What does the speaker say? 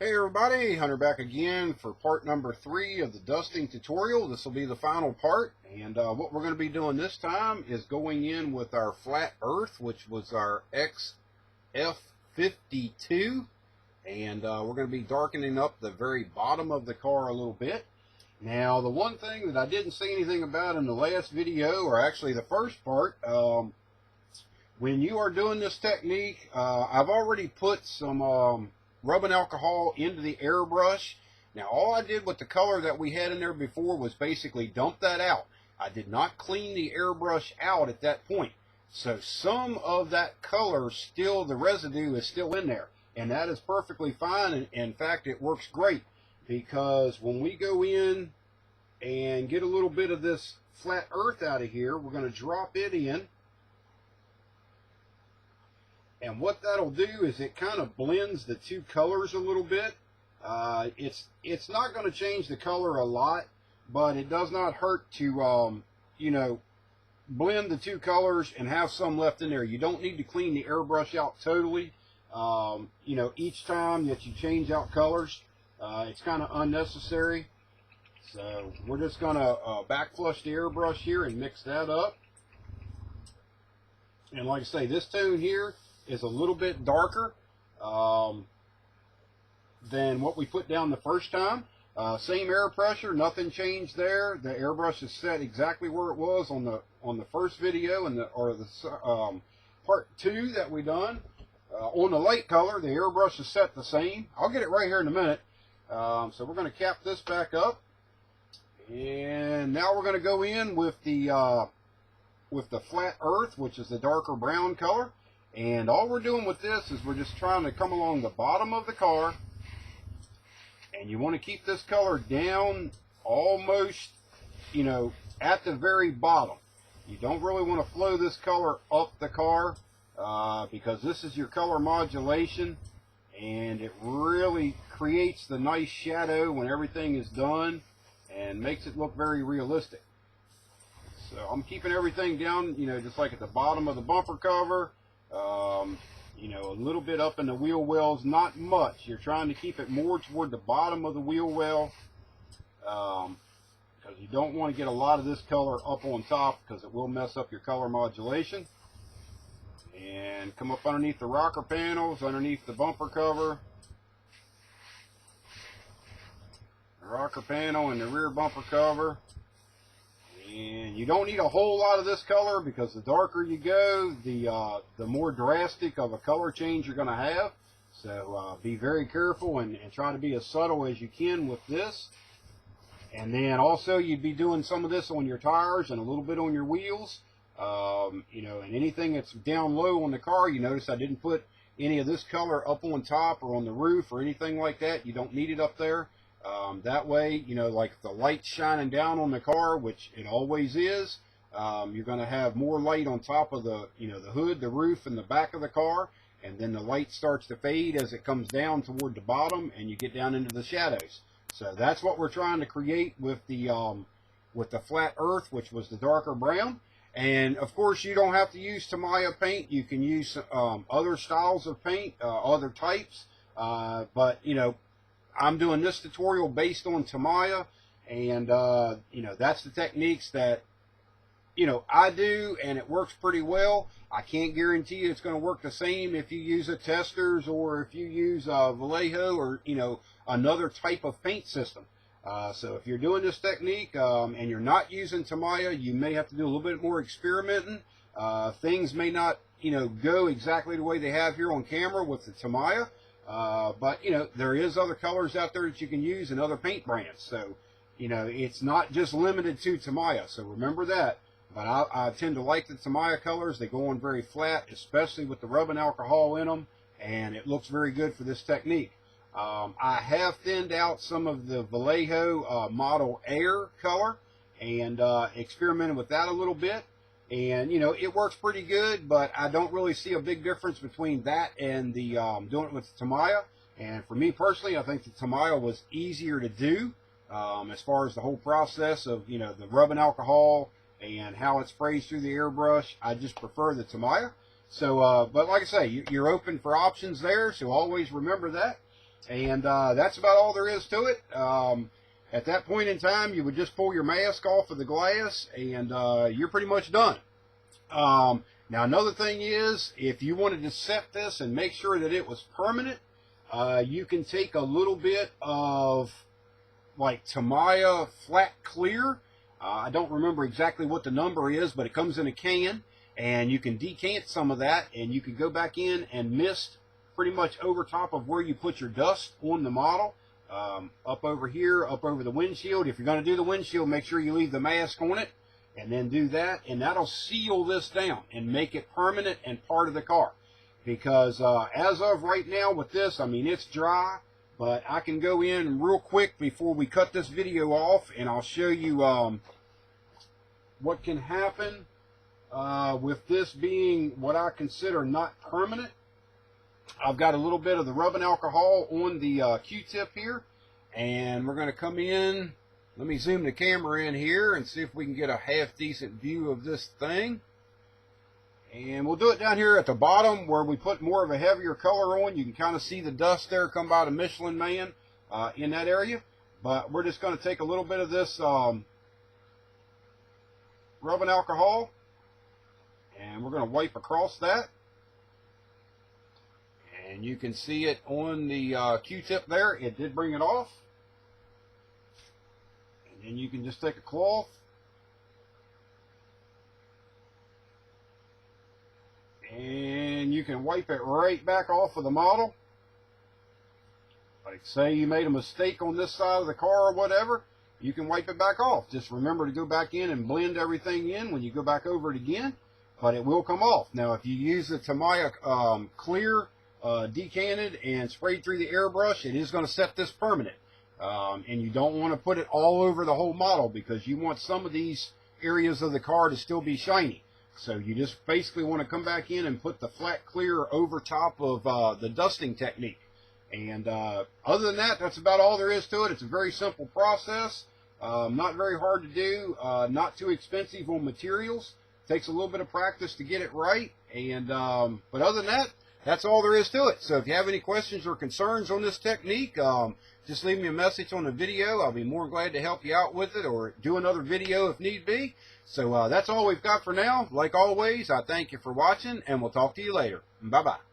Hey everybody, Hunter back again for part number 3 of the dusting tutorial. This will be the final part, and what we're going to be doing this time is going in with our flat earth, which was our XF52, and we're going to be darkening up the very bottom of the car a little bit. Now, the one thing that I didn't say anything about in the last video, or actually the first part, when you are doing this technique, I've already put some rubbing alcohol into the airbrush. Now, all I did with the color that we had in there before was basically dump that out. I did not clean the airbrush out at that point. So some of that color still, the residue is still in there. And that is perfectly fine. And in fact, it works great, because when we go in and get a little bit of this flat earth out of here, we're going to drop it in. And what that'll do is it kind of blends the two colors a little bit. It's not going to change the color a lot, but it does not hurt to, blend the two colors and have some left in there. You don't need to clean the airbrush out totally. Each time that you change out colors, it's kind of unnecessary. So we're just going to back flush the airbrush here and mix that up. And like I say, this tone here is a little bit darker than what we put down the first time. Same air pressure, nothing changed there. The airbrush is set exactly where it was on the first video and part 2 that we done. On the light color, the airbrush is set the same. I'll get it right here in a minute. So we're going to cap this back up, and now we're going to go in with the flat earth, which is the darker brown color. And all we're doing with this is we're just trying to come along the bottom of the car, and you want to keep this color down almost, at the very bottom. You don't really want to flow this color up the car, because this is your color modulation, and it really creates the nice shadow when everything is done and makes it look very realistic. So I'm keeping everything down, just like at the bottom of the bumper cover. A little bit up in the wheel wells, not much. You're trying to keep it more toward the bottom of the wheel well, because you don't want to get a lot of this color up on top, because it will mess up your color modulation. And come up underneath the rocker panels, underneath the bumper cover, the rocker panel and the rear bumper cover. And you don't need a whole lot of this color, because the darker you go, the more drastic of a color change you're going to have. So be very careful and try to be as subtle as you can with this. And then also you'd be doing some of this on your tires and a little bit on your wheels. And anything that's down low on the car, you notice I didn't put any of this color up on top or on the roof or anything like that. You don't need it up there. That way, like the light's shining down on the car, which it always is, you're going to have more light on top of the hood, the roof, and the back of the car, and then the light starts to fade as it comes down toward the bottom, and you get down into the shadows. So that's what we're trying to create with the flat earth, which was the darker brown. And of course, you don't have to use Tamiya paint. You can use other styles of paint, other types, but I'm doing this tutorial based on Tamiya, and that's the techniques that I do, and it works pretty well. I can't guarantee you it's going to work the same if you use a Testors or if you use Vallejo or another type of paint system. So if you're doing this technique and you're not using Tamiya, you may have to do a little bit more experimenting. Things may not go exactly the way they have here on camera with the Tamiya. But there is other colors out there that you can use in other paint brands. So, it's not just limited to Tamiya. So remember that. But I tend to like the Tamiya colors. They go on very flat, especially with the rubbing alcohol in them. And it looks very good for this technique. I have thinned out some of the Vallejo Model Air color and experimented with that a little bit. And, it works pretty good, but I don't really see a big difference between that and the doing it with the Tamiya. And for me personally, I think the Tamiya was easier to do as far as the whole process of, the rubbing alcohol and how it sprays through the airbrush. I just prefer the Tamiya. So, but like I say, you're open for options there, so always remember that. And that's about all there is to it. At that point in time, you would just pull your mask off of the glass, and you're pretty much done. Now, another thing is, if you wanted to set this and make sure that it was permanent, you can take a little bit of like Tamiya Flat Clear. I don't remember exactly what the number is, but it comes in a can, and you can decant some of that, and you can go back in and mist pretty much over top of where you put your dust on the model. Up over here, up over the windshield. If you're going to do the windshield, make sure you leave the mask on it, and then do that, and that'll seal this down and make it permanent and part of the car. Because as of right now with this, I mean, it's dry, but I can go in real quick before we cut this video off, and I'll show you what can happen with this being what I consider not permanent. I've got a little bit of the rubbing alcohol on the Q-tip here, and we're going to come in. Let me zoom the camera in here and see if we can get a half-decent view of this thing. And we'll do it down here at the bottom where we put more of a heavier color on. You can kind of see the dust there come by the Michelin Man in that area. But we're just going to take a little bit of this rubbing alcohol, and we're going to wipe across that. And you can see it on the Q-tip there. It did bring it off. And then you can just take a cloth and you can wipe it right back off of the model. Like say you made a mistake on this side of the car or whatever, you can wipe it back off. Just remember to go back in and blend everything in when you go back over it again, but it will come off. Now if you use the Tamiya Clear decanted and sprayed through the airbrush, it is going to set this permanent. And you don't want to put it all over the whole model because you want some of these areas of the car to still be shiny. So you just basically want to come back in and put the Flat Clear over top of the dusting technique. And other than that, that's about all there is to it. It's a very simple process, not very hard to do, not too expensive on materials. Takes a little bit of practice to get it right. And but other than that, that's all there is to it. So if you have any questions or concerns on this technique, just leave me a message on the video. I'll be more than glad to help you out with it or do another video if need be. So that's all we've got for now. Like always, I thank you for watching, and we'll talk to you later. Bye-bye.